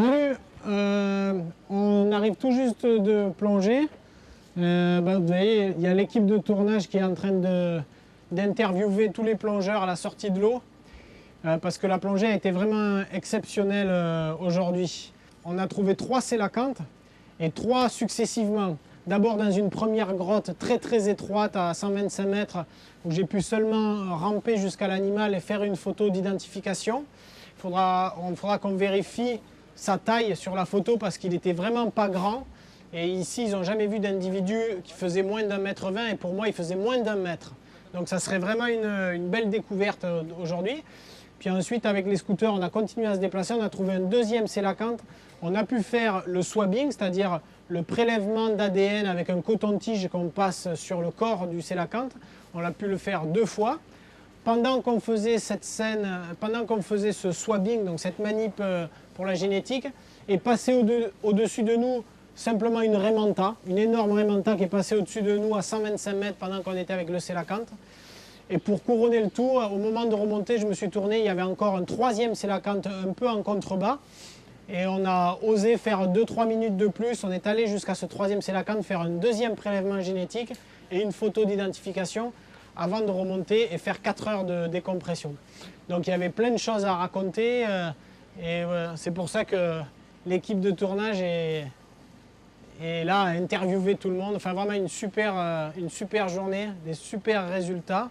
Salut, on arrive tout juste de plonger. Vous voyez, il y a l'équipe de tournage qui est en train d'interviewer tous les plongeurs à la sortie de l'eau. Parce que la plongée a été vraiment exceptionnelle aujourd'hui. On a trouvé 3 sélacantes et 3 successivement. D'abord dans une première grotte très étroite à 125 mètres où j'ai pu seulement ramper jusqu'à l'animal et faire une photo d'identification. Il faudra qu'on vérifie sa taille sur la photo parce qu'il n'était vraiment pas grand. Et ici, ils n'ont jamais vu d'individu qui faisait moins d'1,20 m et pour moi, il faisait moins d'1 mètre. Donc ça serait vraiment une belle découverte aujourd'hui. Puis ensuite, avec les scooters, on a continué à se déplacer. On a trouvé un deuxième sélacanthe. On a pu faire le swabbing, c'est-à-dire le prélèvement d'ADN avec un coton-tige qu'on passe sur le corps du sélacanthe. On a pu le faire 2 fois. Pendant qu'on faisait cette scène, pendant qu'on faisait ce swabbing, donc cette manip pour la génétique, est passé au-dessus de nous simplement une raimanta, une énorme raimanta qui est passée au-dessus de nous à 125 mètres pendant qu'on était avec le sélacanthe. Et pour couronner le tout, au moment de remonter, je me suis tourné, il y avait encore un 3e sélacanthe un peu en contrebas. Et on a osé faire 2-3 minutes de plus. On est allé jusqu'à ce 3e sélacanthe faire un 2e prélèvement génétique et une photo d'identification avant de remonter et faire 4 heures de décompression. Donc il y avait plein de choses à raconter. C'est pour ça que l'équipe de tournage est là à interviewer tout le monde. Enfin vraiment une super journée, des super résultats.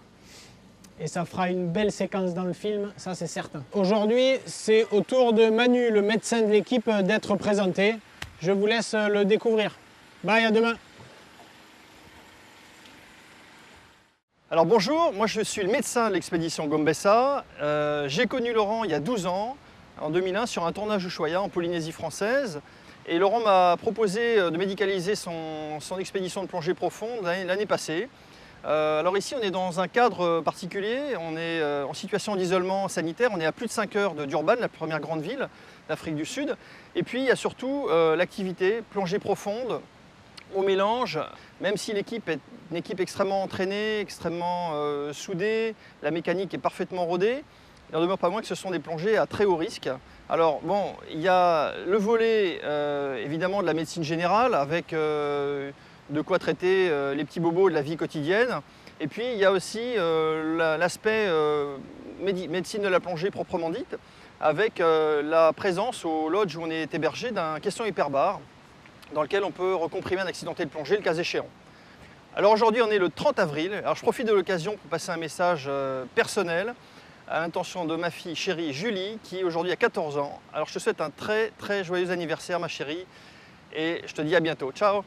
Et ça fera une belle séquence dans le film, ça c'est certain. Aujourd'hui, c'est au tour de Manu, le médecin de l'équipe, d'être présenté. Je vous laisse le découvrir. Bye, à demain. Alors bonjour, moi je suis le médecin de l'expédition Gombessa. J'ai connu Laurent il y a 12 ans, en 2001, sur un tournage Ushuaïa en Polynésie française. Et Laurent m'a proposé de médicaliser son expédition de plongée profonde l'année passée. Alors ici, on est dans un cadre particulier, on est en situation d'isolement sanitaire, on est à plus de 5 heures de Durban, la première grande ville d'Afrique du Sud. Et puis il y a surtout l'activité plongée profonde au mélange, même si l'équipe est une équipe extrêmement entraînée, extrêmement soudée, la mécanique est parfaitement rodée, il n'en demeure pas moins que ce sont des plongées à très haut risque. Alors bon, il y a le volet évidemment de la médecine générale avec de quoi traiter les petits bobos de la vie quotidienne. Et puis il y a aussi l'aspect médecine de la plongée proprement dite, avec la présence au lodge où on est hébergé d'un caisson hyperbar dans lequel on peut recomprimer un accidenté de plongée le cas échéant. Alors aujourd'hui on est le 30 avril, alors je profite de l'occasion pour passer un message personnel à l'intention de ma fille chérie Julie qui aujourd'hui a 14 ans. Alors je te souhaite un très joyeux anniversaire ma chérie et je te dis à bientôt. Ciao!